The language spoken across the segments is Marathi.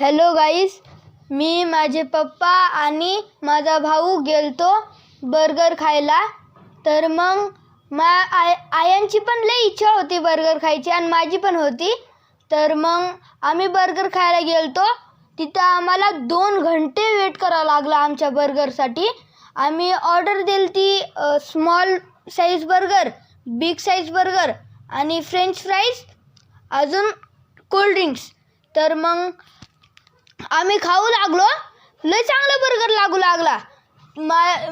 हॅलो गाईस, मी माझे पप्पा आणि माझा भाऊ गेलतो बर्गर खायला. तर मग आयांची पण लई इच्छा होती बर्गर खायची आणि माझी पण होती. तर मग आम्ही बर्गर खायला गेलतो. तिथं आम्हाला 2 घंटे वेट करावं लागला आमच्या बर्गरसाठी. आम्ही ऑर्डर दिली ती small size burger, big size burger आणि फ्रेंच फ्राईज, अजून कोल्ड्रिंक्स. तर मग आम्ही खाऊ लागलो. लय चांगला बर्गर लागू लागला.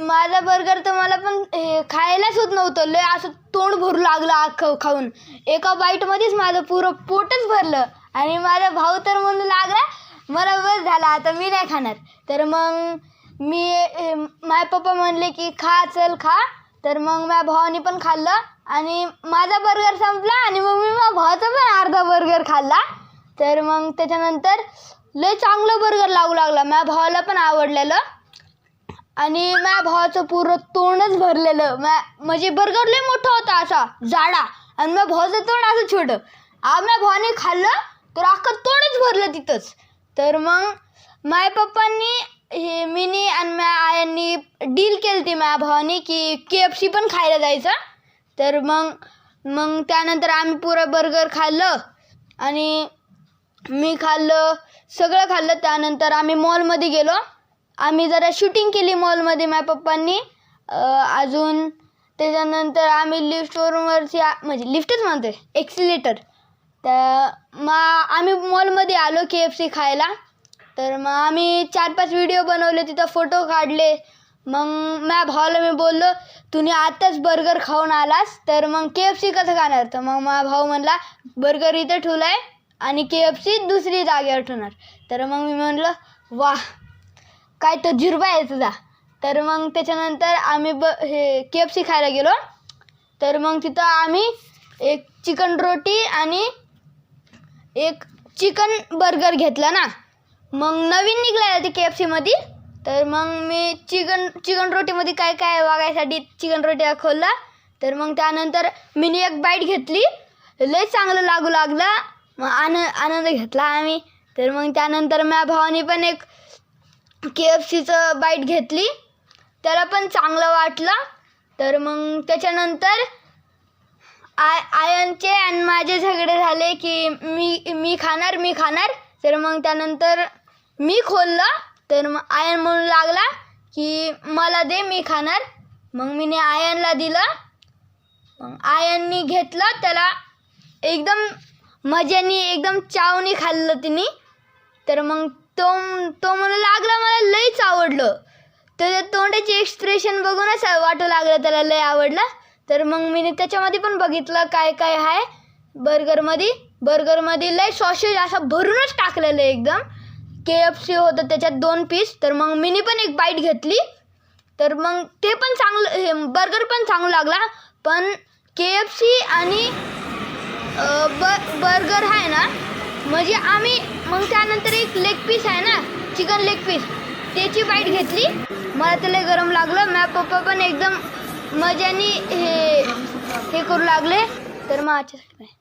माझा बर्गर तर मला पण खायलाच होत नव्हतं. लय असं तोंड भरू लागलं अख्खं खाऊन. एका बाईटमध्येच माझं पुरं पोटच भरलं. आणि माझा भाऊ तर म्हणू लागला मला बस झाला, आता मी नाही खाणार. तर मग माझे पप्पा म्हणले की खा, चल खा. तर मग माझ्या भावाने पण खाल्लं आणि माझा बर्गर संपला आणि मग मी माझ्या भावाचा पण अर्धा बर्गर खाल्ला. तर मग त्याच्यानंतर लय चांगलं बर्गर लागू लागला. माझ्या भावाला पण आवडलेलं आणि माझ्या भावाचं पुरं तोंडच भरलेलं. म्हणजे बर्गर लय मोठा होता, असा जाडा, आणि माझ्या भावाचं तोंड असं छोटं. माझ्या भावाने खाल्लं तर अख्खं तोंडच भरलं तिथंच. तर मग माझ्या पप्पांनी मीनी आणि माझ्या आयांनी डील केली ती माझ्या भावाने की KFC पण खायला जायचं. तर मग त्यानंतर आम्ही पुरं बर्गर खाल्लं आणि मी खाल्लं, सगळं खाल्लं. त्यानंतर आम्ही मॉलमध्ये गेलो. आम्ही जरा शूटिंग केली मॉलमध्ये माझ्या पप्पांनी. अजून त्याच्यानंतर आम्ही लिफ्टवरची म्हणजे लिफ्टच म्हणते, एक्सिलेटर. तर मग आम्ही मॉलमध्ये आलो KFC खायला. तर मग आम्ही 4-5 व्हिडिओ बनवले, तिथं फोटो काढले. मग माझ्या भावाला मी बोललो, तुम्ही आत्ताच बर्गर खाऊन आलास तर मग KFC कसं खाणार? तर मग माझा भाऊ म्हणला बर्गर इथं ठेवला आहे आणि KFC दुसरी जागेवर ठेवणार. तर मग मी म्हणलं वाह, काय तो जिरबा आहे तुझा. तर मग त्याच्यानंतर आम्ही KFC खायला गेलो. तर मग तिथं आम्ही एक चिकन रोटी आणि एक चिकन बर्गर घेतला ना. मग नवीन निघाला आहे ते KFCमध्ये. तर मग मी चिकन रोटीमध्ये काय काय वागायसाठी चिकन रोटी खोलला. तर मग त्यानंतर मी एक बाईट घेतली. लय चांगलं लागू लागला. मग आनंद घेतला आम्ही. तर मग त्यानंतर माझ्या भावाने पण एक KFCचं बाईट घेतली. त्याला पण चांगलं वाटलं. तर मग त्याच्यानंतर आयांचे आणि माझे झगडे झाले की मी खाणार. तर मग त्यानंतर मी खोललं. तर मग आयन म्हणू लागला की मला दे, मी खाणार. मग मी आयनला दिलं. मग आयननी घेतलं, त्याला एकदम मजाने एकदम चावनी खाल्लं तिने. तर मग तो म्हणू लागला मला लईच आवडलं. त्याच्या तोंडाचे एक्सप्रेशन बघूनच वाटू लागलं त्याला लय आवडलं. तर मग मी त्याच्यामध्ये पण बघितलं काय काय आहे बर्गरमध्ये लय सॉसेज असं भरूनच टाकलेलं एकदम. KFC होतं त्याच्यात 2 पीस. तर मग मी पण एक बाईट घेतली. तर मग ते पण चांगलं, बर्गर पण चांगलं लागला. पण KFC आणि बर्गर आहे ना, म्हणजे आम्ही मग त्यानंतर एक लेग पीस आहे ना, चिकन लेग पीस, त्याची बाईट घेतली. मला त्याला गरम लागलं. माझ्या पप्पा पण एकदम मजाने हे करू लागले. तर मग आजच्यासाठी